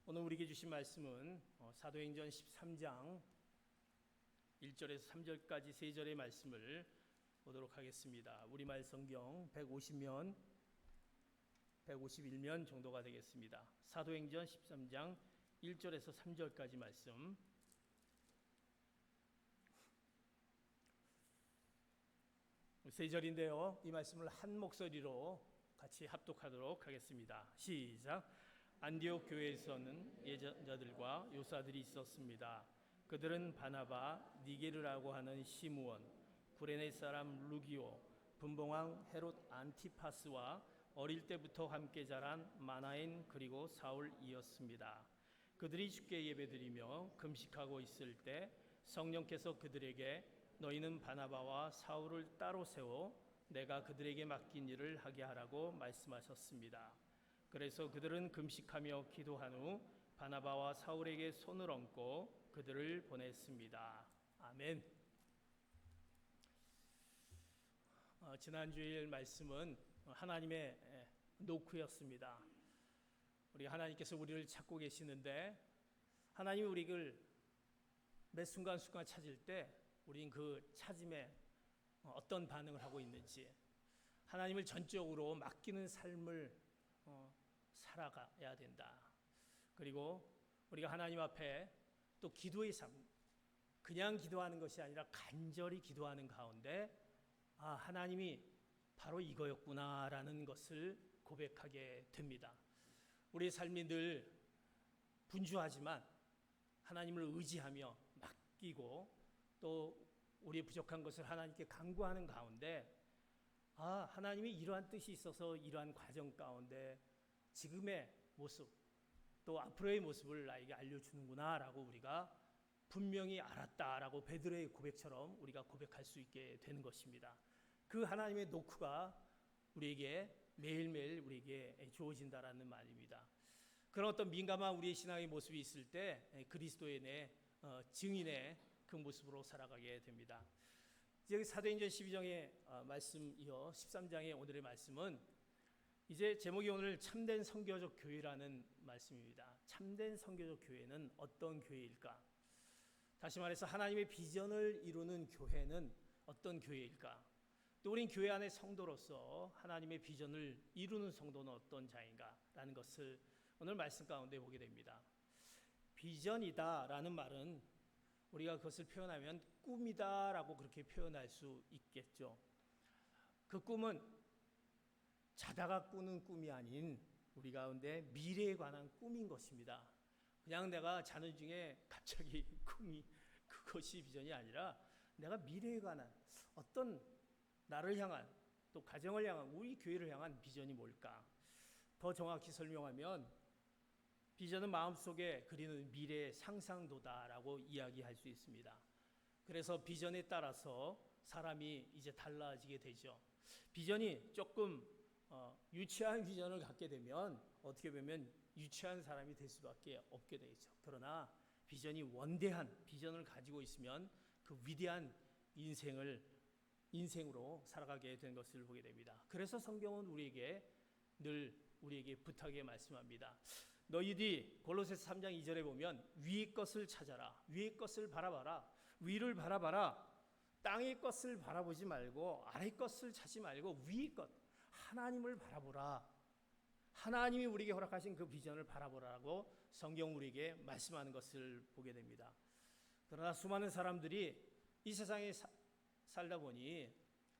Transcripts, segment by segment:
오늘 우리에게 주신 말씀은 사도행전 13장 1절에서 3절까지 세 절의 말씀을 보도록 하겠습니다. 우리말 성경 150면 151면 정도가 되겠습니다. 사도행전 13장 1절에서 3절까지 말씀. 세 절인데요. 이 말씀을 한 목소리로 같이 합독하도록 하겠습니다. 시작. 안디옥 교회에서는 예전자들과 요사들이 있었습니다. 그들은 바나바, 니게르라고 하는 시므온, 구레네 사람 루기오, 분봉왕 헤롯 안티파스와 어릴 때부터 함께 자란 마나엔 그리고 사울이었습니다. 그들이 주께 예배드리며 금식하고 있을 때 성령께서 그들에게 너희는 바나바와 사울을 따로 세워 내가 그들에게 맡긴 일을 하게 하라고 말씀하셨습니다. 그래서 그들은 금식하며 기도한 후 바나바와 사울에게 손을 얹고 그들을 보냈습니다. 아멘. 지난 주일 말씀은 하나님의 노크였습니다. 우리 하나님께서 우리를 찾고 계시는데 하나님이 우리를 매 순간순간 찾을 때 우리는 그 찾음에 어떤 반응을 하고 있는지, 하나님을 전적으로 맡기는 삶을 살아가야 된다. 그리고 우리가 하나님 앞에 또 기도의 삶, 그냥 기도하는 것이 아니라 간절히 기도하는 가운데 하나님이 바로 이거였구나라는 것을 고백하게 됩니다. 우리의 삶이 늘 분주하지만 하나님을 의지하며 맡기고 또 우리의 부족한 것을 하나님께 간구하는 가운데 하나님이 이러한 뜻이 있어서 이러한 과정 가운데 지금의 모습 또 앞으로의 모습을 나에게 알려주는구나 라고 우리가 분명히 알았다라고 베드로의 고백처럼 우리가 고백할 수 있게 되는 것입니다. 그 하나님의 노크가 우리에게 매일매일 우리에게 주어진다라는 말입니다. 그런 어떤 민감한 우리의 신앙의 모습이 있을 때 그리스도의 증인의 그 모습으로 살아가게 됩니다. 여기 사도행전 12장의 말씀 이어 13장의 오늘의 말씀은 이제 제목이 오늘 참된 선교적 교회라는 말씀입니다. 참된 선교적 교회는 어떤 교회일까? 다시 말해서 하나님의 비전을 이루는 교회는 어떤 교회일까? 또 우린 교회 안의 성도로서 하나님의 비전을 이루는 성도는 어떤 자인가? 라는 것을 오늘 말씀 가운데 보게 됩니다. 비전이다라는 말은 우리가 그것을 표현하면 꿈이다라고 그렇게 표현할 수 있겠죠. 그 꿈은 자다가 꾸는 꿈이 아닌 우리 가운데 미래에 관한 꿈인 것입니다. 그냥 내가 자는 중에 갑자기 꿈이 그것이 비전이 아니라 내가 미래에 관한 어떤 나를 향한 또 가정을 향한 우리 교회를 향한 비전이 뭘까? 더 정확히 설명하면 비전은 마음속에 그리는 미래의 상상도다라고 이야기할 수 있습니다. 그래서 비전에 따라서 사람이 이제 달라지게 되죠. 비전이 조금 유치한 비전을 갖게 되면 어떻게 보면 유치한 사람이 될 수밖에 없게 되죠. 그러나 비전이 원대한 비전을 가지고 있으면 그 위대한 인생으로 살아가게 된 것을 보게 됩니다. 그래서 성경은 우리에게 부탁에 말씀합니다. 너희들이 골로새서 3장 2절에 보면 위의 것을 찾아라, 위의 것을 바라봐라, 위를 바라봐라. 땅의 것을 바라보지 말고 아래의 것을 찾지 말고 위의 것 하나님을 바라보라. 하나님이 우리에게 허락하신 그 비전을 바라보라고 성경 우리에게 말씀하는 것을 보게 됩니다. 그러나 수많은 사람들이 이 세상에 살다 보니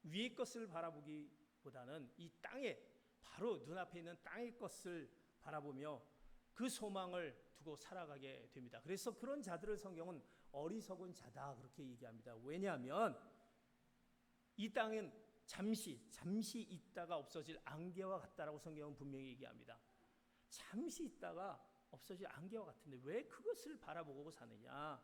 위의 것을 바라보기보다는 이 땅에 바로 눈앞에 있는 땅의 것을 바라보며 그 소망을 두고 살아가게 됩니다. 그래서 그런 자들을 성경은 어리석은 자다 그렇게 얘기합니다. 왜냐하면 이 땅은 잠시 있다가 없어질 안개와 같다라고 성경은 분명히 얘기합니다. 잠시 있다가 없어질 안개와 같은데 왜 그것을 바라보고 사느냐?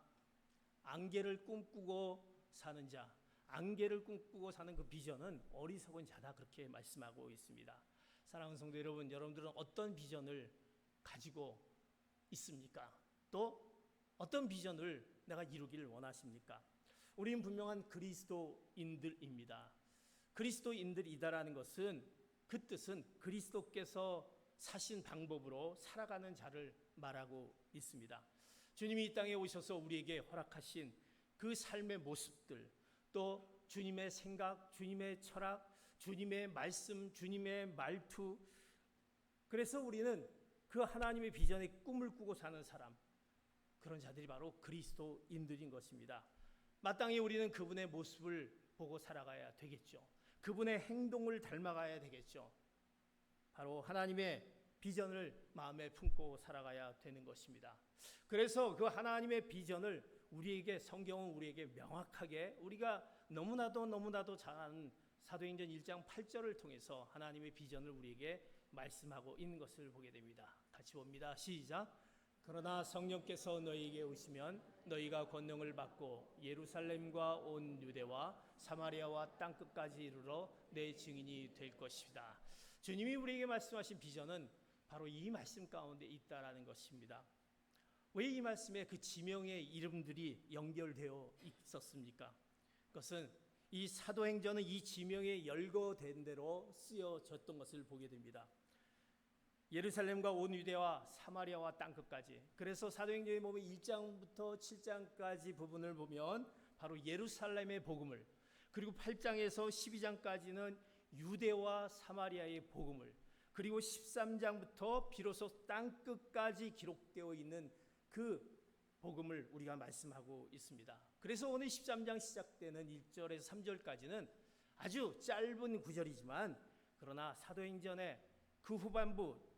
안개를 꿈꾸고 사는 자, 안개를 꿈꾸고 사는 그 비전은 어리석은 자다 그렇게 말씀하고 있습니다. 사랑하는 성도 여러분, 여러분들은 어떤 비전을 가지고 있습니까? 또 어떤 비전을 내가 이루기를 원하십니까? 우리는 분명한 그리스도인들입니다. 그리스도인들이다라는 것은 그 뜻은 그리스도께서 사신 방법으로 살아가는 자를 말하고 있습니다. 주님이 이 땅에 오셔서 우리에게 허락하신 그 삶의 모습들, 또 주님의 생각, 주님의 철학, 주님의 말씀, 주님의 말투, 그래서 우리는 그 하나님의 비전의 꿈을 꾸고 사는 사람, 그런 자들이 바로 그리스도인들인 것입니다. 마땅히 우리는 그분의 모습을 보고 살아가야 되겠죠. 그분의 행동을 닮아가야 되겠죠. 바로 하나님의 비전을 마음에 품고 살아가야 되는 것입니다. 그래서 그 하나님의 비전을 성경은 우리에게 명확하게, 우리가 너무나도 잘 아는 사도행전 1장 8절을 통해서 하나님의 비전을 우리에게 말씀하고 있는 것을 보게 됩니다. 같이 봅니다. 시작. 그러나 성령께서 너희에게 오시면 너희가 권능을 받고 예루살렘과 온 유대와 사마리아와 땅끝까지 이르러 내 증인이 될 것이다. 주님이 우리에게 말씀하신 비전은 바로 이 말씀 가운데 있다라는 것입니다. 왜 이 말씀에 그 지명의 이름들이 연결되어 있었습니까? 그것은 이 사도행전은 이 지명에 열거된 대로 쓰여졌던 것을 보게 됩니다. 예루살렘과 온 유대와 사마리아와 땅끝까지. 그래서 사도행전에 보면 1장부터 7장까지 부분을 보면 바로 예루살렘의 복음을, 그리고 8장에서 12장까지는 유대와 사마리아의 복음을, 그리고 13장부터 비로소 땅끝까지 기록되어 있는 그 복음을 우리가 말씀하고 있습니다. 그래서 오늘 13장 시작되는 1절에서 3절까지는 아주 짧은 구절이지만, 그러나 사도행전의 그 후반부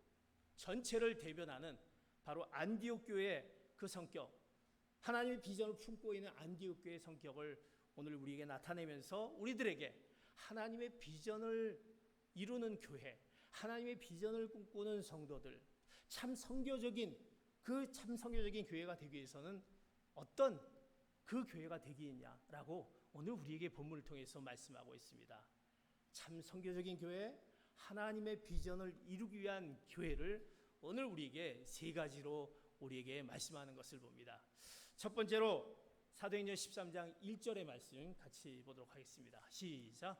전체를 대변하는 바로 안디옥 교회의 그 성격, 하나님의 비전을 품고 있는 안디옥 교회의 성격을 오늘 우리에게 나타내면서 우리들에게 하나님의 비전을 이루는 교회, 하나님의 비전을 꿈꾸는 성도들, 참 선교적인 교회가 되기 위해서는 어떤 그 교회가 되겠냐라고 오늘 우리에게 본문을 통해서 말씀하고 있습니다. 참 선교적인 교회, 하나님의 비전을 이루기 위한 교회를 오늘 우리에게 세 가지로 우리에게 말씀하는 것을 봅니다. 첫 번째로 사도행전 13장 1절의 말씀 같이 보도록 하겠습니다. 시작.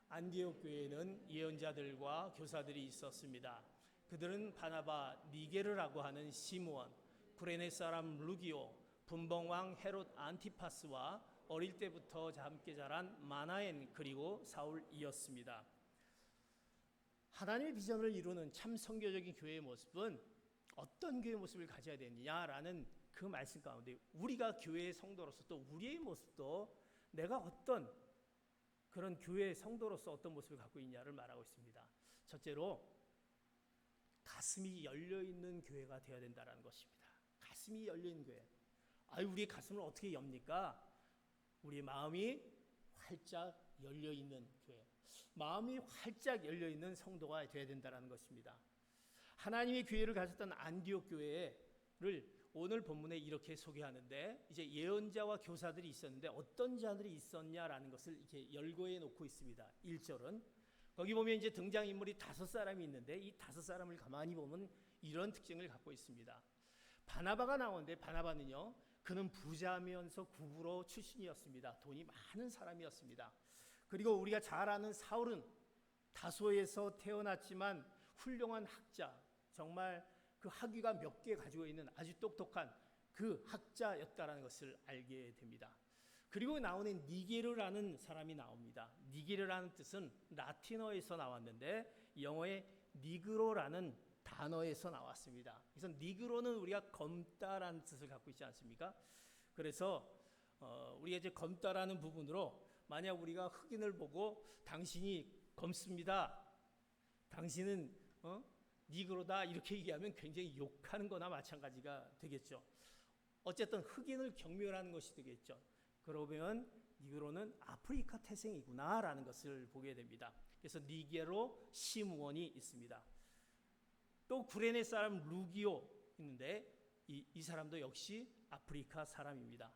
안디옥 교회에는 예언자들과 교사들이 있었습니다. 그들은 바나바, 니게르라고 하는 시므온, 구레네 사람 루기오, 분봉왕 헤롯 안티파스와 어릴 때부터 함께 자란 마나엔, 그리고 사울이었습니다. 하나님의 비전을 이루는 참 선교적인 교회의 모습은 어떤 교회의 모습을 가져야 되느냐라는 그 말씀 가운데 우리가 교회의 성도로서 또 우리의 모습도 내가 어떤 그런 교회의 성도로서 어떤 모습을 갖고 있냐를 말하고 있습니다. 첫째로 가슴이 열려있는 교회가 되어야 된다는 것입니다. 가슴이 열려있는 교회. 우리의 가슴을 어떻게 엽니까? 우리의 마음이 활짝 열려있는 교회, 마음이 활짝 열려있는 성도가 되어야 된다는 것입니다. 하나님의 교회를 가졌던 안디옥 교회를 오늘 본문에 이렇게 소개하는데, 이제 예언자와 교사들이 있었는데 어떤 자들이 있었냐라는 것을 이렇게 열거해 놓고 있습니다. 1절은 거기 보면 이제 등장인물이 5사람이 있는데 이 5사람을 가만히 보면 이런 특징을 갖고 있습니다. 바나바가 나오는데, 바나바는요, 그는 부자면서 구부로 출신이었습니다. 돈이 많은 사람이었습니다. 그리고 우리가 잘 아는 사울은 다소에서 태어났지만 훌륭한 학자, 정말 그 학위가 몇 개 가지고 있는 아주 똑똑한 그 학자였다라는 것을 알게 됩니다. 그리고 나오는 니게르라는 사람이 나옵니다. 니게르라는 뜻은 라틴어에서 나왔는데 영어의 니그로라는 단어에서 나왔습니다. 그래서 니그로는 우리가 검다라는 뜻을 갖고 있지 않습니까? 그래서 우리가 이제 검다라는 부분으로 만약 우리가 흑인을 보고 당신이 검습니다, 당신은 니그로다, 이렇게 얘기하면 굉장히 욕하는 거나 마찬가지가 되겠죠. 어쨌든 흑인을 경멸하는 것이 되겠죠. 그러면 니그로는 아프리카 태생이구나 라는 것을 보게 됩니다. 그래서 니게로 시므온이 있습니다. 또 구레네 사람 루기오 있는데 이 사람도 역시 아프리카 사람입니다.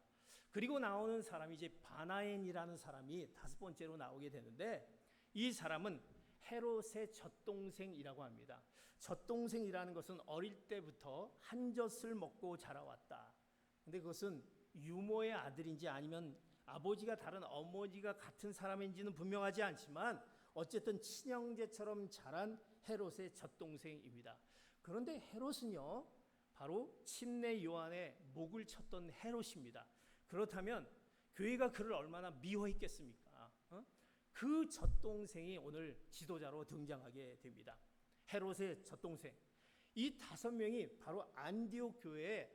그리고 나오는 사람이 이제 바나엔이라는 사람이 5번째로 나오게 되는데, 이 사람은 헤롯의 젖동생이라고 합니다. 젖동생이라는 것은 어릴 때부터 한 젖을 먹고 자라왔다. 근데 그것은 유모의 아들인지 아니면 아버지가 다른 어머니가 같은 사람인지는 분명하지 않지만 어쨌든 친형제처럼 자란 헤롯의 젖동생입니다. 그런데 헤롯은요, 바로 침례 요한의 목을 쳤던 헤롯입니다. 그렇다면 교회가 그를 얼마나 미워했겠습니까? 그 젖동생이 오늘 지도자로 등장하게 됩니다. 헤롯의 젖동생. 이 5명이 바로 안디옥 교회의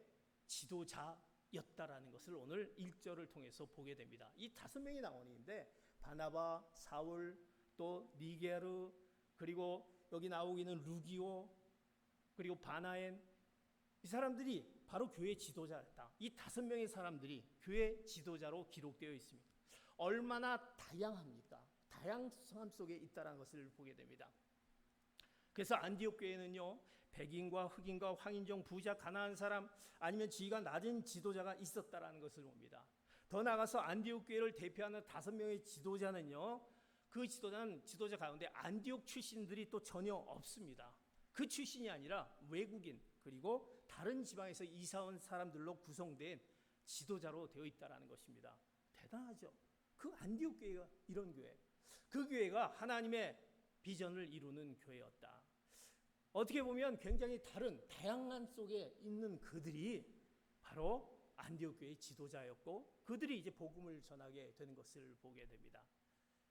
지도자였다라는 것을 오늘 1절을 통해서 보게 됩니다. 이 5명이 나오는데 바나바, 사울, 또 니게르, 그리고 여기 나오기는 루기오, 그리고 바나엔, 이 사람들이 바로 교회 지도자였다. 이 5명의 사람들이 교회 지도자로 기록되어 있습니다. 얼마나 다양합니까? 다양성 속에 있다는 것을 보게 됩니다. 그래서 안디옥 교회는요, 백인과 흑인과 황인종, 부자, 가난한 사람, 아니면 지위가 낮은 지도자가 있었다라는 것을 봅니다. 더 나아가서 안디옥 교회를 대표하는 5명의 지도자는요, 그 지도자 가운데 안디옥 출신들이 또 전혀 없습니다. 그 출신이 아니라 외국인, 그리고 다른 지방에서 이사온 사람들로 구성된 지도자로 되어 있다라는 것입니다. 대단하죠. 그 안디옥 교회가 이런 교회, 그 교회가 하나님의 비전을 이루는 교회였다. 어떻게 보면 굉장히 다양한 속에 있는 그들이 바로 안디옥 교회의 지도자였고, 그들이 이제 복음을 전하게 되는 것을 보게 됩니다.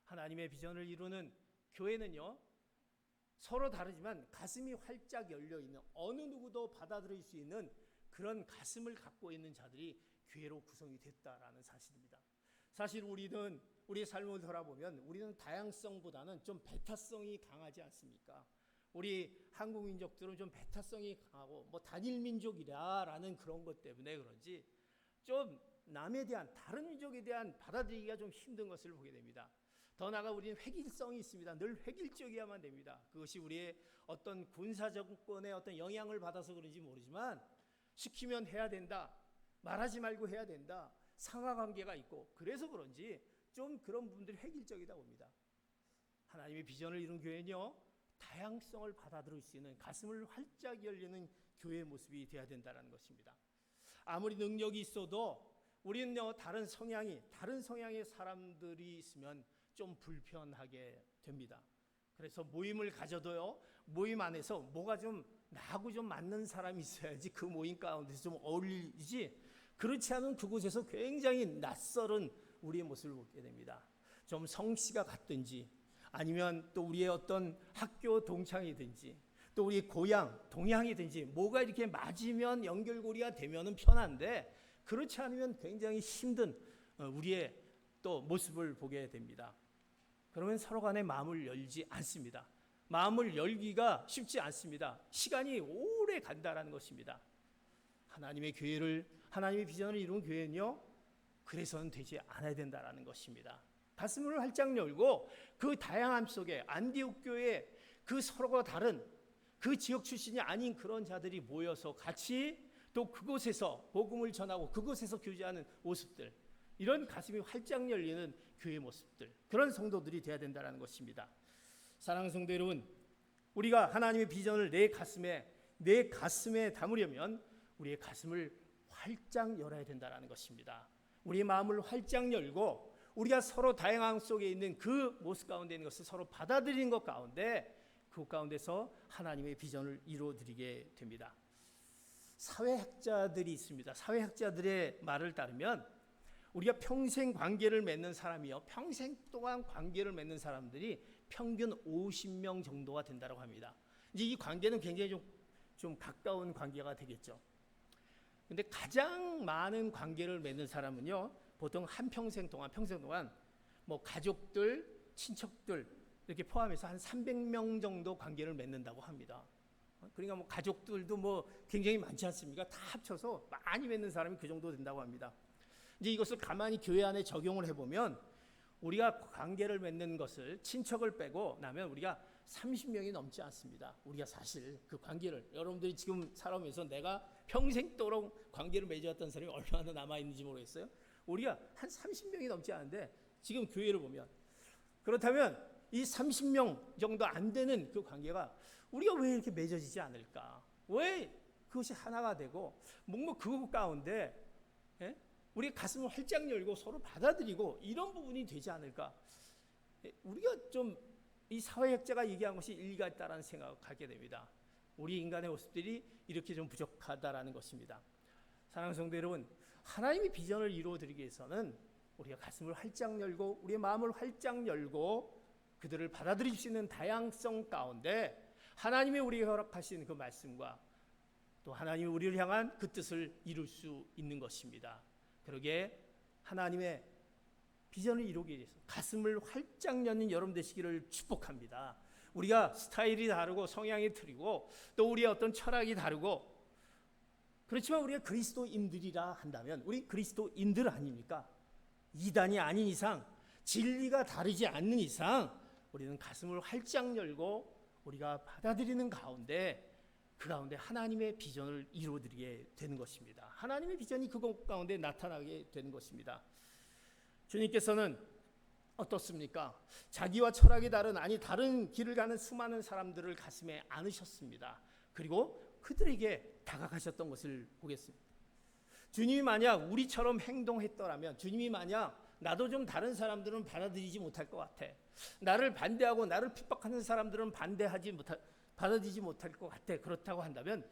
하나님의 비전을 이루는 교회는요, 서로 다르지만 가슴이 활짝 열려있는, 어느 누구도 받아들일 수 있는 그런 가슴을 갖고 있는 자들이 교회로 구성이 됐다라는 사실입니다. 사실 우리는 우리의 삶을 돌아보면 우리는 다양성보다는 좀 배타성이 강하지 않습니까? 우리 한국 민족들은 좀 배타성이 강하고 뭐 단일 민족이라는 그런 것 때문에 그런지 좀 남에 대한, 다른 민족에 대한 받아들이기가 좀 힘든 것을 보게 됩니다. 더 나아가 우리는 획일성이 있습니다. 늘 획일적이어야만 됩니다. 그것이 우리의 어떤 군사 정권의 어떤 영향을 받아서 그런지 모르지만 시키면 해야 된다, 말하지 말고 해야 된다, 상하관계가 있고, 그래서 그런지 좀 그런 부분들이 획일적이다 봅니다. 하나님의 비전을 이룬 교회는요, 다양성을 받아들일 수 있는, 가슴을 활짝 열리는 교회의 모습이 되어야 된다는 것입니다. 아무리 능력이 있어도 우리는요, 다른 성향의 사람들이 있으면 좀 불편하게 됩니다. 그래서 모임을 가져도요, 모임 안에서 뭐가 좀 나하고 좀 맞는 사람이 있어야지 그 모임 가운데서 좀 어울리지, 그렇지 않은 그곳에서 굉장히 낯설은 우리의 모습을 보게 됩니다. 좀 성씨가 같든지, 아니면 또 우리의 어떤 학교 동창이든지, 또 우리의 고향, 동향이든지 뭐가 이렇게 맞으면 연결고리가 되면은 편한데, 그렇지 않으면 굉장히 힘든 우리의 또 모습을 보게 됩니다. 그러면 서로 간에 마음을 열지 않습니다. 마음을 열기가 쉽지 않습니다. 시간이 오래 간다라는 것입니다. 하나님의 비전을 이룬 교회는요, 그래서는 되지 않아야 된다라는 것입니다. 가슴을 활짝 열고 그 다양함 속에 안디옥 교회에 그 서로가 다른 그 지역 출신이 아닌 그런 자들이 모여서 같이 또 그곳에서 복음을 전하고 그곳에서 교제하는 모습들, 이런 가슴이 활짝 열리는 교회의 모습들, 그런 성도들이 되어야 된다는 것입니다. 사랑하는 성도 여러분, 우리가 하나님의 비전을 내 가슴에 담으려면 우리의 가슴을 활짝 열어야 된다는 것입니다. 우리의 마음을 활짝 열고 우리가 서로 다양함 속에 있는 그 모습 가운데 있는 것을 서로 받아들이는 것 가운데, 그 가운데서 하나님의 비전을 이루어드리게 됩니다. 사회학자들이 있습니다. 사회학자들의 말을 따르면 우리가 평생 관계를 맺는 사람이요, 평생 동안 관계를 맺는 사람들이 평균 50명 정도가 된다고 합니다. 이제 이 관계는 굉장히 좀 가까운 관계가 되겠죠. 근데 가장 많은 관계를 맺는 사람은요, 보통 평생 동안 뭐 가족들, 친척들 이렇게 포함해서 한 300명 정도 관계를 맺는다고 합니다. 그러니까 뭐 가족들도 뭐 굉장히 많지 않습니까? 다 합쳐서 많이 맺는 사람이 그 정도 된다고 합니다. 이제 이것을 가만히 교회 안에 적용을 해보면 우리가 관계를 맺는 것을, 친척을 빼고 나면 우리가 30명이 넘지 않습니다. 우리가 사실 그 관계를, 여러분들이 지금 살아오면서 내가 평생도록 관계를 맺어왔던 사람이 얼마나 남아있는지 모르겠어요. 우리가 한 30명이 넘지 않은데 지금 교회를 보면, 그렇다면 이 30명 정도 안 되는 그 관계가 우리가 왜 이렇게 맺어지지 않을까? 왜 그것이 하나가 되고 뭔가 그것 가운데 우리 가슴을 활짝 열고 서로 받아들이고 이런 부분이 되지 않을까? 우리가 좀 이 사회학자가 얘기한 것이 일리가 있다라는 생각을 갖게 됩니다. 우리 인간의 모습들이 이렇게 좀 부족하다라는 것입니다. 사랑하는 성도 여러분, 하나님의 비전을 이루어드리기 위해서는 우리가 가슴을 활짝 열고 우리의 마음을 활짝 열고 그들을 받아들일 수 있는 다양성 가운데 하나님이 우리에게 허락하신 그 말씀과 또 하나님이 우리를 향한 그 뜻을 이룰 수 있는 것입니다. 그러기에 하나님의 비전을 이루기 위해서 가슴을 활짝 여는 여러분 되시기를 축복합니다. 우리가 스타일이 다르고 성향이 틀리고 또 우리의 어떤 철학이 다르고 그렇지만 우리가 그리스도인들이라 한다면 우리 그리스도인들 아닙니까? 이단이 아닌 이상 진리가 다르지 않는 이상 우리는 가슴을 활짝 열고 우리가 받아들이는 가운데 그 가운데 하나님의 비전을 이루어드리게 되는 것입니다. 하나님의 비전이 그것 가운데 나타나게 되는 것입니다. 주님께서는 어떻습니까? 자기와 철학이 다른 길을 가는 수많은 사람들을 가슴에 안으셨습니다. 그리고 그들에게 다가가셨던 것을 보겠습니다. 주님이 만약 우리처럼 행동했더라면 주님이 만약 나도 좀 다른 사람들은 받아들이지 못할 것 같아. 나를 반대하고 나를 핍박하는 사람들은 받아들이지 못할 것 같아. 그렇다고 한다면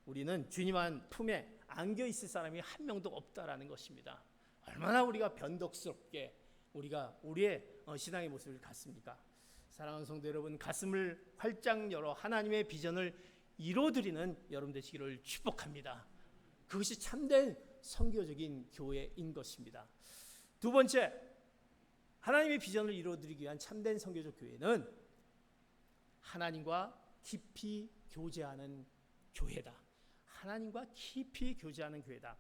우리는 주님 안 품에 안겨 있을 사람이 한 명도 없다라는 것입니다. 얼마나 우리가 변덕스럽게 우리가 우리의 신앙의 모습을 갖습니까? 사랑하는 성도 여러분, 가슴을 활짝 열어 하나님의 비전을 이루어드리는 여러분 되시기를 축복합니다. 그것이 참된 선교적인 교회인 것입니다. 두 번째, 하나님의 비전을 이루어드리기 위한 참된 선교적 교회는 하나님과 깊이 교제하는 교회다. 하나님과 깊이 교제하는 교회다.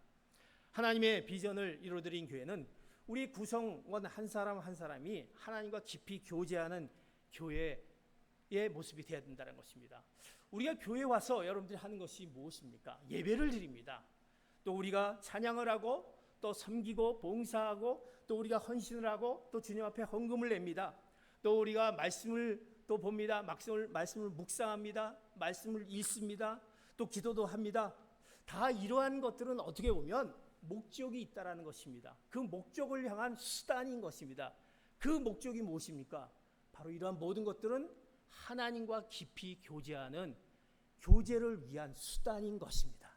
하나님의 비전을 이루어드린 교회는 우리 구성원 한 사람 한 사람이 하나님과 깊이 교제하는 교회의 모습이 되어야 된다는 것입니다. 우리가 교회에 와서 여러분들이 하는 것이 무엇입니까? 예배를 드립니다. 또 우리가 찬양을 하고 또 섬기고 봉사하고 또 우리가 헌신을 하고 또 주님 앞에 헌금을 냅니다. 또 우리가 말씀을 또 봅니다. 말씀을 묵상합니다. 말씀을 읽습니다. 또 기도도 합니다. 다 이러한 것들은 어떻게 보면 목적이 있다라는 것입니다. 그 목적을 향한 수단인 것입니다. 그 목적이 무엇입니까? 바로 이러한 모든 것들은 하나님과 깊이 교제하는 교제를 위한 수단인 것입니다.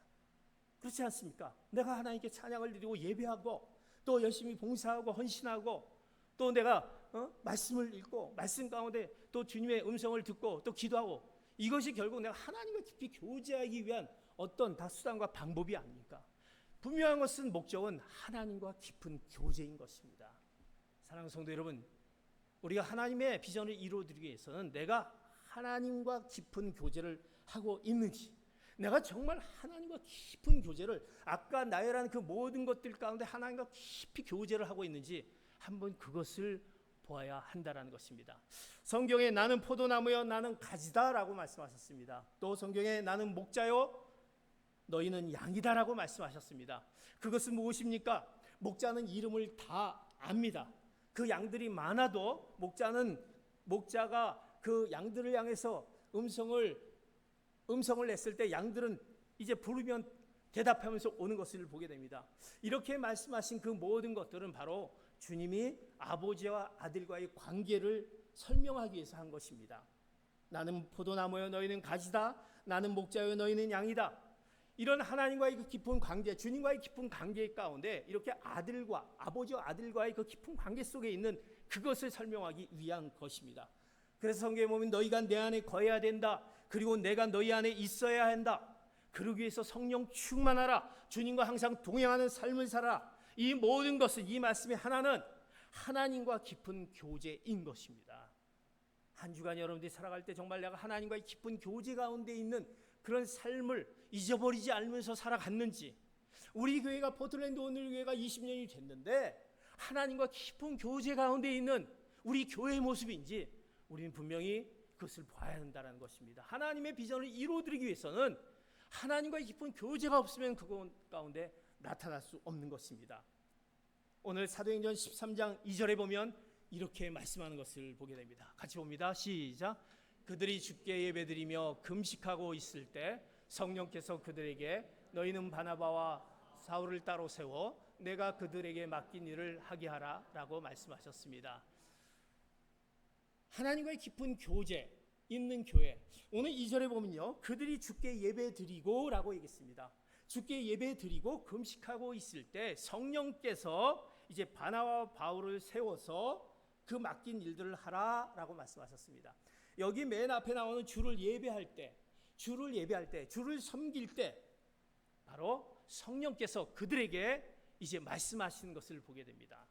그렇지 않습니까? 내가 하나님께 찬양을 드리고 예배하고 또 열심히 봉사하고 헌신하고 또 내가 말씀을 읽고 말씀 가운데 또 주님의 음성을 듣고 또 기도하고 이것이 결국 내가 하나님과 깊이 교제하기 위한 어떤 다 수단과 방법이 아닙니까? 분명한 것은 목적은 하나님과 깊은 교제인 것입니다. 사랑하는 성도 여러분, 우리가 하나님의 비전을 이루어드리기 위해서는 내가 하나님과 깊은 교제를 하고 있는지, 내가 정말 하나님과 깊은 교제를 아까 나열한 그 모든 것들 가운데 하나님과 깊이 교제를 하고 있는지 한번 그것을 보아야 한다라는 것입니다. 성경에 나는 포도나무여 나는 가지다라고 말씀하셨습니다. 또 성경에 나는 목자요 너희는 양이다라고 말씀하셨습니다. 그것은 무엇입니까? 목자는 이름을 다 압니다. 그 양들이 많아도 목자가 그 양들을 향해서 음성을 냈을 때 양들은 이제 부르면 대답하면서 오는 것을 보게 됩니다. 이렇게 말씀하신 그 모든 것들은 바로 주님이 아버지와 아들과의 관계를 설명하기 위해서 한 것입니다. 나는 포도나무여 너희는 가지다. 나는 목자여 너희는 양이다. 이런 하나님과의 그 깊은 관계, 주님과의 깊은 관계 가운데 이렇게 아버지와 아들과의 그 깊은 관계 속에 있는 그것을 설명하기 위한 것입니다. 그래서 성경에 보면 너희가 내 안에 거해야 된다. 그리고 내가 너희 안에 있어야 한다. 그러기 위해서 성령 충만하라. 주님과 항상 동행하는 삶을 살아. 이 모든 것은 이 말씀의 하나는 하나님과 깊은 교제인 것입니다. 한 주간 여러분들이 살아갈 때 정말 내가 하나님과의 깊은 교제 가운데 있는 그런 삶을 잊어버리지 않으면서 살아갔는지, 우리 교회가 포틀랜드 오늘교회가 20년이 됐는데 하나님과 깊은 교제 가운데 있는 우리 교회의 모습인지 우리는 분명히 그것을 봐야 한다는 것입니다. 하나님의 비전을 이루어드리기 위해서는 하나님과의 깊은 교제가 없으면 그것 가운데 나타날 수 없는 것입니다. 오늘 사도행전 13장 2절에 보면 이렇게 말씀하는 것을 보게 됩니다. 같이 봅니다. 시작. 그들이 주께 예배드리며 금식하고 있을 때 성령께서 그들에게 너희는 바나바와 사울을 따로 세워 내가 그들에게 맡긴 일을 하게 하라 라고 말씀하셨습니다. 하나님과의 깊은 교제, 있는 교회. 오늘 2절에 보면요, 그들이 주께 예배 드리고 라고 얘기했습니다. 주께 예배 드리고 금식하고 있을 때 성령께서 이제 바나바와 바울을 세워서 그 맡긴 일들을 하라라고 말씀하셨습니다. 여기 맨 앞에 나오는 주를 예배할 때, 주를 섬길 때 바로 성령께서 그들에게 이제 말씀하시는 것을 보게 됩니다.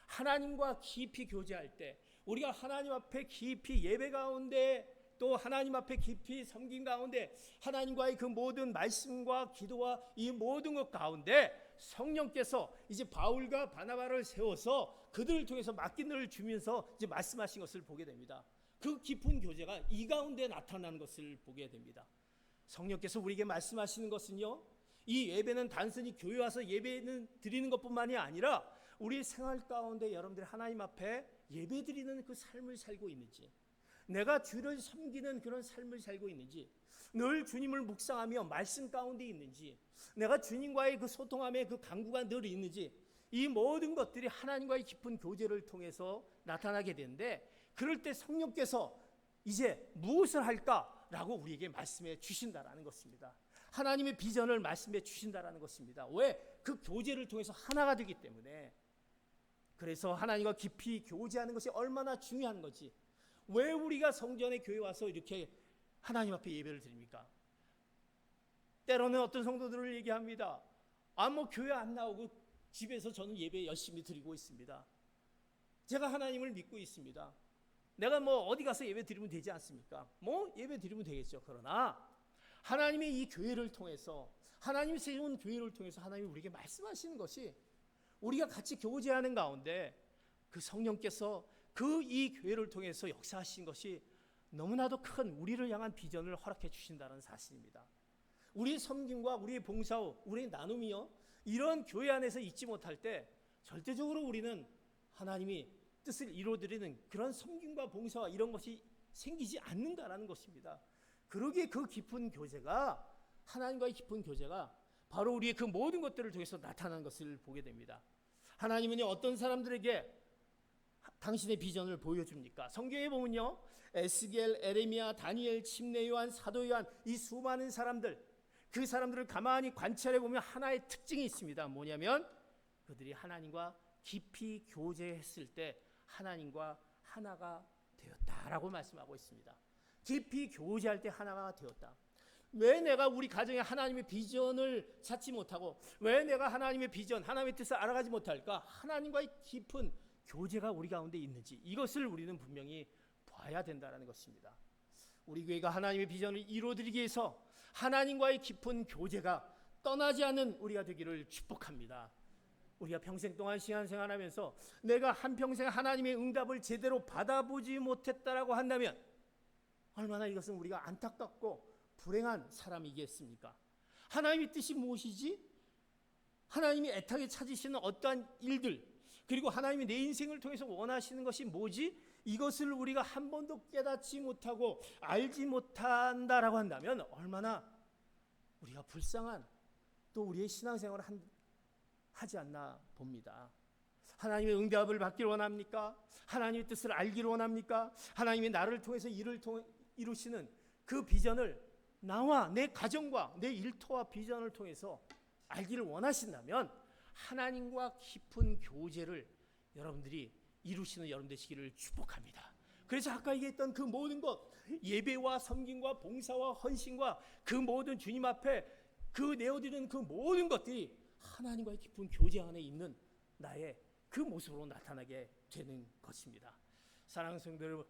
하나님과 깊이 교제할 때, 우리가 하나님 앞에 깊이 예배 가운데, 또 하나님 앞에 깊이 섬긴 가운데, 하나님과의 그 모든 말씀과 기도와 이 모든 것 가운데 성령께서 이제 바울과 바나바를 세워서 그들을 통해서 맡긴 일을 주면서 이제 말씀하신 것을 보게 됩니다. 그 깊은 교제가 이 가운데 나타나는 것을 보게 됩니다. 성령께서 우리에게 말씀하시는 것은요, 이 예배는 단순히 교회 와서 예배는 드리는 것뿐만이 아니라 우리의 생활 가운데 여러분들이 하나님 앞에 예배 드리는 그 삶을 살고 있는지, 내가 주를 섬기는 그런 삶을 살고 있는지, 늘 주님을 묵상하며 말씀 가운데 있는지, 내가 주님과의 그 소통함의 그 강구가 늘 있는지, 이 모든 것들이 하나님과의 깊은 교제를 통해서 나타나게 되는데, 그럴 때 성령께서 이제 무엇을 할까라고 우리에게 말씀해 주신다라는 것입니다. 하나님의 비전을 말씀해 주신다라는 것입니다. 왜? 그 교제를 통해서 하나가 되기 때문에. 그래서 하나님과 깊이 교제하는 것이 얼마나 중요한 거지. 왜 우리가 성전에 교회 와서 이렇게 하나님 앞에 예배를 드립니까? 때로는 어떤 성도들을 얘기합니다. 뭐 교회 안 나오고 집에서 저는 예배 열심히 드리고 있습니다. 제가 하나님을 믿고 있습니다. 내가 어디 가서 예배 드리면 되지 않습니까? 예배 드리면 되겠죠. 그러나 하나님의 이 교회를 통해서, 하나님이 세운 교회를 통해서 하나님이 우리에게 말씀하시는 것이, 우리가 같이 교제하는 가운데 그 성령께서 그 이 교회를 통해서 역사하신 것이 너무나도 큰 우리를 향한 비전을 허락해 주신다는 사실입니다. 우리의 섬김과 우리의 봉사와 우리의 나눔이요, 이런 교회 안에서 있지 못할 때 절대적으로 우리는 하나님이 뜻을 이루어드리는 그런 섬김과 봉사와 이런 것이 생기지 않는다라는 것입니다. 그러기에 그 깊은 교제가, 하나님과의 깊은 교제가 바로 우리의 그 모든 것들을 통해서 나타나는 것을 보게 됩니다. 하나님은 어떤 사람들에게 당신의 비전을 보여줍니까? 성경에 보면요, 에스겔, 에레미야, 다니엘, 침례 요한, 사도 요한, 이 수많은 사람들, 그 사람들을 가만히 관찰해 보면 하나의 특징이 있습니다. 뭐냐면 그들이 하나님과 깊이 교제했을 때 하나님과 하나가 되었다라고 말씀하고 있습니다. 깊이 교제할 때 하나가 되었다. 왜 내가 우리 가정에 하나님의 비전을 찾지 못하고, 왜 내가 하나님의 비전, 하나님의 뜻을 알아가지 못할까? 하나님과의 깊은 교제가 우리 가운데 있는지, 이것을 우리는 분명히 봐야 된다는 것입니다. 우리 교회가 하나님의 비전을 이루어드리기 위해서 하나님과의 깊은 교제가 떠나지 않는 우리가 되기를 축복합니다. 우리가 평생 동안 신앙생활하면서 내가 한평생 하나님의 응답을 제대로 받아보지 못했다라고 한다면 얼마나 이것은 우리가 안타깝고 불행한 사람이겠습니까? 하나님의 뜻이 무엇이지? 하나님이 애타게 찾으시는 어떠한 일들, 그리고 하나님이 내 인생을 통해서 원하시는 것이 뭐지? 이것을 우리가 한 번도 깨닫지 못하고 알지 못한다라고 한다면 얼마나 우리가 불쌍한, 또 우리의 신앙생활을 하지 않나 봅니다. 하나님의 응답을 받기를 원합니까? 하나님의 뜻을 알기를 원합니까? 하나님이 나를 통해서 일을 이루시는 그 비전을 나와 내 가정과 내 일터와 비전을 통해서 알기를 원하신다면 하나님과 깊은 교제를 여러분들이 이루시는 여러분 되시기를 축복합니다. 그래서 아까 얘기했던 그 모든 것, 예배와 섬김과 봉사와 헌신과 그 모든 주님 앞에 그 내어드리는 그 모든 것들이 하나님과의 깊은 교제 안에 있는 나의 그 모습으로 나타나게 되는 것입니다. 사랑하는 성도 여러분,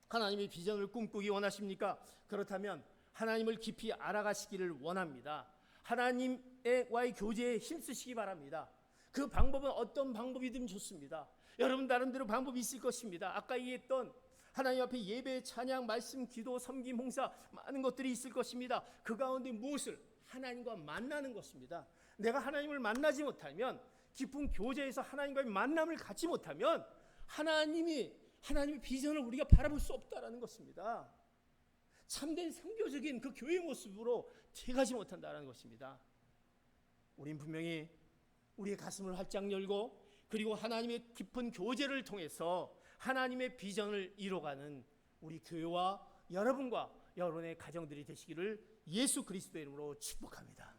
하나님의 비전을 꿈꾸기 원하십니까? 그렇다면 하나님을 깊이 알아가시기를 원합니다. 하나님과의 교제에 힘쓰시기 바랍니다. 그 방법은 어떤 방법이든 좋습니다. 여러분 나름대로 방법이 있을 것입니다. 아까 얘기했던 하나님 앞에 예배, 찬양, 말씀, 기도, 섬김, 봉사 많은 것들이 있을 것입니다. 그 가운데 무엇을? 하나님과 만나는 것입니다. 내가 하나님을 만나지 못하면, 깊은 교제에서 하나님과의 만남을 갖지 못하면 하나님의 비전을 우리가 바라볼 수 없다라는 것입니다. 참된 선교적인 그 교회 모습으로 돼가지 못한다는 것입니다. 우린 분명히 우리의 가슴을 활짝 열고, 그리고 하나님의 깊은 교제를 통해서 하나님의 비전을 이뤄가는 우리 교회와 여러분과 여러분의 가정들이 되시기를 예수 그리스도의 이름으로 축복합니다.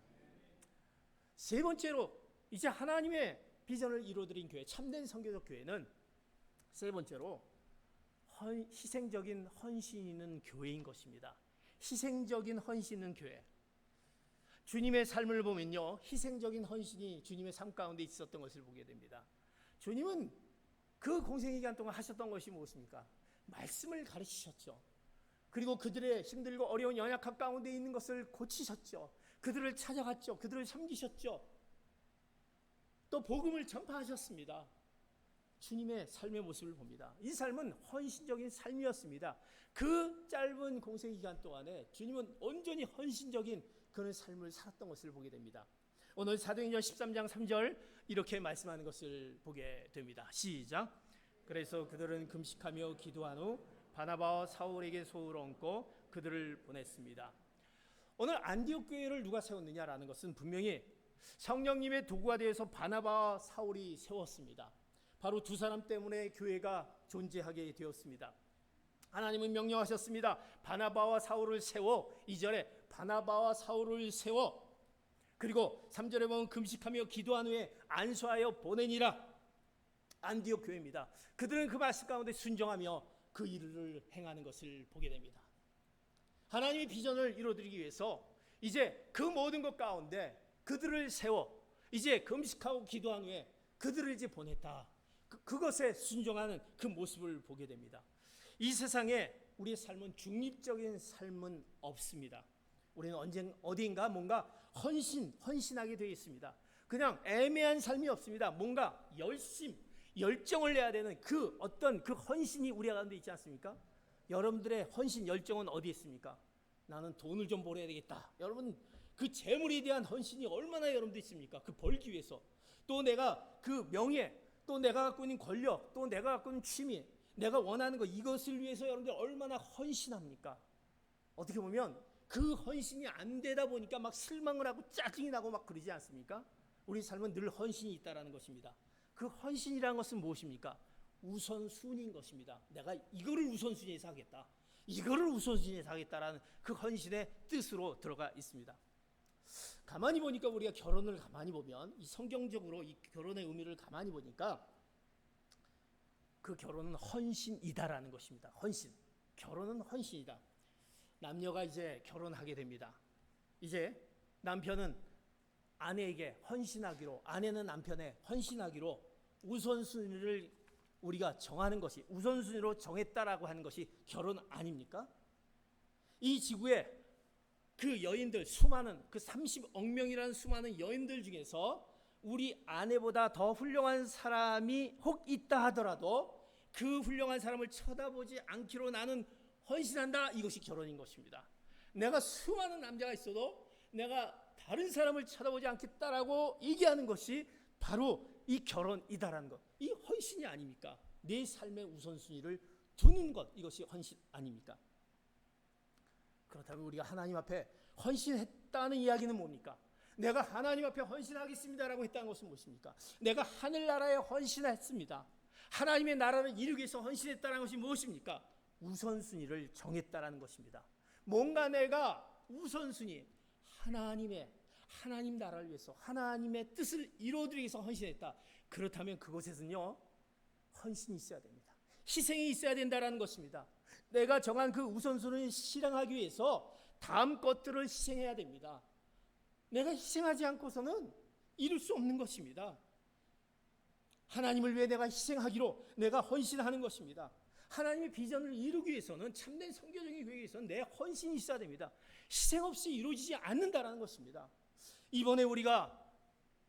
세 번째로 이제 하나님의 비전을 이루어드린 교회, 참된 선교적 교회는 세 번째로 희생적인 헌신이 있는 교회인 것입니다. 희생적인 헌신 있는 교회. 주님의 삶을 보면요, 희생적인 헌신이 주님의 삶 가운데 있었던 것을 보게 됩니다. 주님은 그 공생기간 동안 하셨던 것이 무엇입니까? 말씀을 가르치셨죠. 그리고 그들의 힘들고 어려운 연약한 가운데 있는 것을 고치셨죠. 그들을 찾아갔죠. 그들을 섬기셨죠. 또 복음을 전파하셨습니다. 주님의 삶의 모습을 봅니다. 이 삶은 헌신적인 삶이었습니다. 그 짧은 공생기간 동안에 주님은 온전히 헌신적인 그런 삶을 살았던 것을 보게 됩니다. 오늘 사도행전 13장 3절 이렇게 말씀하는 것을 보게 됩니다. 시작. 그래서 그들은 금식하며 기도한 후 바나바와 사울에게 소를 얹고 그들을 보냈습니다. 오늘 안디옥 교회를 누가 세웠느냐라는 것은 분명히 성령님의 도구가 되어서 바나바와 사울이 세웠습니다. 바로 두 사람 때문에 교회가 존재하게 되었습니다. 하나님은 명령하셨습니다. 바나바와 사울을 세워. 2절에 바나바와 사울을 세워. 그리고 3절에 보면 금식하며 기도한 후에 안수하여 보내니라. 안디옥 교회입니다. 그들은 그 말씀 가운데 순종하며 그 일을 행하는 것을 보게 됩니다. 하나님의 비전을 이루어드리기 위해서 이제 그 모든 것 가운데 그들을 세워 이제 금식하고 기도한 후에 그들을 이제 보냈다. 그것에 순종하는 그 모습을 보게 됩니다. 이 세상에 우리의 삶은 중립적인 삶은 없습니다. 우리는 어디인가 뭔가 헌신하게 되어 있습니다. 그냥 애매한 삶이 없습니다. 뭔가 열정을 내야 되는 그 어떤 그 헌신이 우리 가운데 있지 않습니까? 여러분들의 헌신 열정은 어디에 있습니까? 나는 돈을 좀 벌어야 되겠다. 여러분 그 재물에 대한 헌신이 얼마나 여러분들 있습니까? 그 벌기 위해서. 또 내가 그 명예, 또 내가 갖고 있는 권력, 또 내가 갖고 있는 취미, 내가 원하는 것, 이것을 위해서 여러분들 얼마나 헌신합니까? 어떻게 보면 그 헌신이 안 되다 보니까 막 실망을 하고 짜증이 나고 막 그러지 않습니까? 우리 삶은 늘 헌신이 있다는 것입니다. 그 헌신이라는 것은 무엇입니까? 우선순위인 것입니다. 내가 이거를 우선순위에서 하겠다. 이거를 우선순위에서 하겠다라는 그 헌신의 뜻으로 들어가 있습니다. 가만히 보니까 우리가 결혼을 가만히 보면 이 성경적으로 이 결혼의 의미를 가만히 보니까 그 결혼은 헌신이다라는 것입니다. 헌신. 결혼은 헌신이다. 남녀가 이제 결혼하게 됩니다. 이제 남편은 아내에게 헌신하기로, 아내는 남편에 헌신하기로 우선순위를 우리가 정하는 것이, 우선순위로 정했다라고 하는 것이 결혼 아닙니까? 이 지구에 그 여인들 수많은 그 30억 명이라는 수많은 여인들 중에서 우리 아내보다 더 훌륭한 사람이 혹 있다 하더라도 그 훌륭한 사람을 쳐다보지 않기로 나는 헌신한다. 이것이 결혼인 것입니다. 내가 수많은 남자가 있어도 내가 다른 사람을 쳐다보지 않겠다라고 얘기하는 것이 바로 이 결혼이다라는 것. 이 헌신이 아닙니까? 내 삶의 우선순위를 두는 것. 이것이 헌신 아닙니까? 그렇다면 우리가 하나님 앞에 헌신했다는 이야기는 뭡니까? 내가 하나님 앞에 헌신하겠습니다라고 했다는 것은 무엇입니까? 내가 하늘나라에 헌신했습니다. 하나님의 나라를 이루기 위해서 헌신했다는 것이 무엇입니까? 우선순위를 정했다라는 것입니다. 뭔가 내가 우선순위, 하나님 나라를 위해서 하나님의 뜻을 이루어드리기 위해서 헌신했다. 그렇다면 그곳에서는요, 헌신이 있어야 됩니다. 희생이 있어야 된다는 것입니다. 내가 정한 그 우선순위를 실행하기 위해서 다음 것들을 희생해야 됩니다. 내가 희생하지 않고서는 이룰 수 없는 것입니다. 하나님을 위해 내가 희생하기로 내가 헌신하는 것입니다. 하나님의 비전을 이루기 위해서는 참된 선교적인 교회에 위해서는 내 헌신이 있어야 됩니다. 희생 없이 이루어지지 않는다라는 것입니다. 이번에 우리가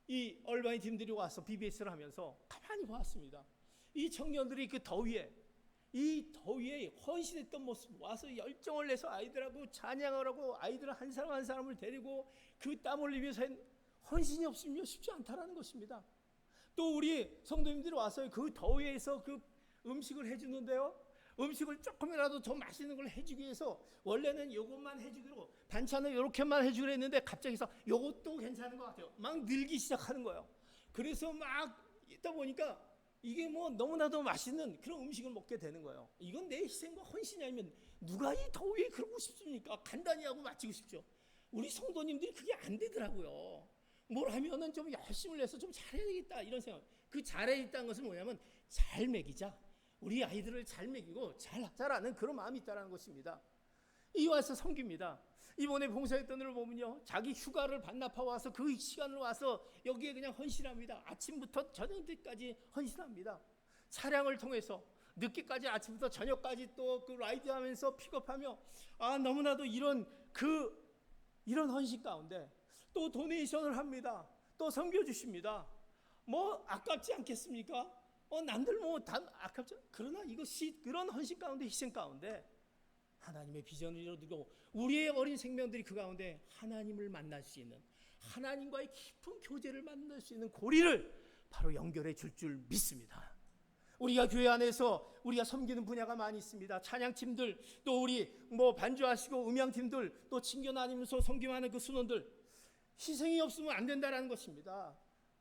이 얼바인 팀들이 와서 BBS를 하면서 가만히 보았습니다. 이 청년들이 그 더위에 헌신했던 모습, 와서 열정을 내서 아이들하고 찬양을 하고 아이들 한 사람 한 사람을 데리고 그 땀 흘리면서 헌신이 없으면 쉽지 않다라는 것입니다. 또 우리 성도님들이 와서 그 더위에서 그 음식을 해주는데요, 음식을 조금이라도 더 맛있는 걸 해주기 위해서 원래는 이것만 해주기로 반찬을 이렇게만 해주기로 했는데 갑자기서 이것도 괜찮은 것 같아요. 막 늘기 시작하는 거예요. 그래서 막 있다 보니까 이게 뭐 너무나도 맛있는 그런 음식을 먹게 되는 거예요. 이건 내 희생과 헌신이 아니면 누가 이 더위에 그러고 싶습니까? 간단히 하고 마치고 싶죠. 우리 성도님들이 그게 안 되더라고요. 뭘 하면은 좀 열심을 내서 좀 잘해야 되겠다 이런 생각. 그 잘해야겠다는 것은 뭐냐면 잘 먹이자. 우리 아이들을 잘 먹이고 잘 하자라는 그런 마음이 있다는 것입니다. 이 와서 섬깁니다. 이번에 봉사했던 일을 보면요, 자기 휴가를 반납하고 와서 그 시간을 와서 여기에 그냥 헌신합니다. 아침부터 저녁 때까지 헌신합니다. 차량을 통해서 늦게까지 아침부터 저녁까지 또 그 라이드하면서 픽업하며 너무나도 이런 헌신 가운데 또 도네이션을 합니다. 또 섬겨주십니다. 뭐 아깝지 않겠습니까? 남들 뭐 다 아깝죠. 그러나 이것이 그런 헌신 가운데 희생 가운데 하나님의 비전을 이루고 우리의 어린 생명들이 그 가운데 하나님을 만날 수 있는, 하나님과의 깊은 교제를 만날 수 있는 고리를 바로 연결해 줄 믿습니다. 우리가 교회 안에서 우리가 섬기는 분야가 많이 있습니다. 찬양팀들, 또 우리 뭐 반주하시고 음향팀들, 또 친교다니면서 섬김하는 그 순원들, 희생이 없으면 안 된다는 것입니다.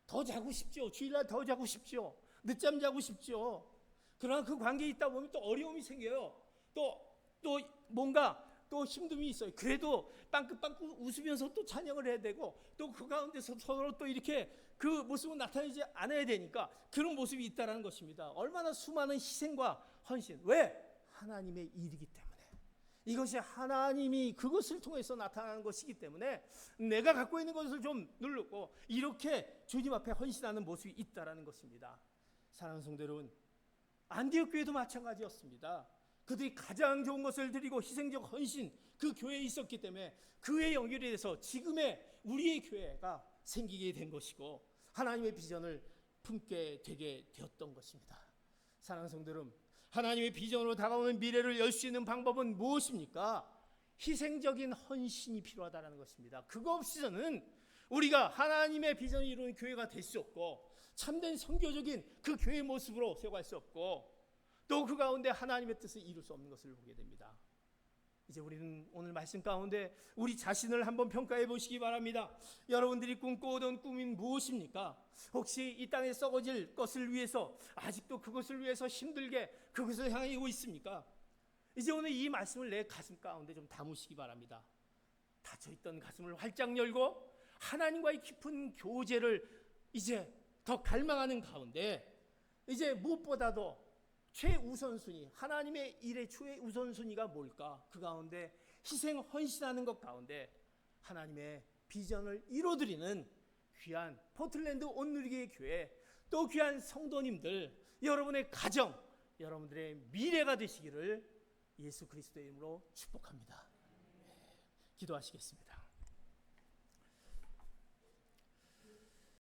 더 자고 싶죠. 주일날 더 자고 싶죠. 늦잠 자고 싶죠. 그러나 그 관계에 있다 보면 또 어려움이 생겨요. 또 뭔가 또 힘듦이 있어요. 그래도 빵긋빵긋 웃으면서 또 찬양을 해야 되고, 또 그 가운데서 서로 또 이렇게 그 모습을 나타내지 않아야 되니까 그런 모습이 있다는 것입니다. 얼마나 수많은 희생과 헌신. 왜? 하나님의 일이기 때문에. 이것이 하나님이 그것을 통해서 나타나는 것이기 때문에 내가 갖고 있는 것을 좀 누르고 이렇게 주님 앞에 헌신하는 모습이 있다는 것입니다. 사랑하는 성도 여러분, 안디옥 교회도 마찬가지였습니다. 그들이 가장 좋은 것을 드리고 희생적 헌신, 그 교회에 있었기 때문에 그에 연결이 돼서 지금의 우리의 교회가 생기게 된 것이고 하나님의 비전을 품게 되게 되었던 것입니다. 사랑하는 성도 여러분, 하나님의 비전으로 다가오는 미래를 열 수 있는 방법은 무엇입니까? 희생적인 헌신이 필요하다는 것입니다. 그거 없이서는 우리가 하나님의 비전을 이루는 교회가 될 수 없고 참된 선교적인 그 교회의 모습으로 세워갈 수 없고 또 그 가운데 하나님의 뜻을 이룰 수 없는 것을 보게 됩니다. 이제 우리는 오늘 말씀 가운데 우리 자신을 한번 평가해 보시기 바랍니다. 여러분들이 꿈꿔오던 꿈이 무엇입니까? 혹시 이 땅에 썩어질 것을 위해서 아직도 그것을 위해서 힘들게 그것을 향하고 있습니까? 이제 오늘 이 말씀을 내 가슴 가운데 좀 담으시기 바랍니다. 닫혀있던 가슴을 활짝 열고 하나님과의 깊은 교제를 이제 더 갈망하는 가운데 이제 무엇보다도 최우선순위, 하나님의 일의 최우선순위가 뭘까? 그 가운데 희생 헌신하는 것 가운데 하나님의 비전을 이루어드리는 귀한 포틀랜드 온누리교회 교회, 또 귀한 성도님들, 여러분의 가정, 여러분들의 미래가 되시기를 예수 그리스도의 이름으로 축복합니다. 기도하시겠습니다.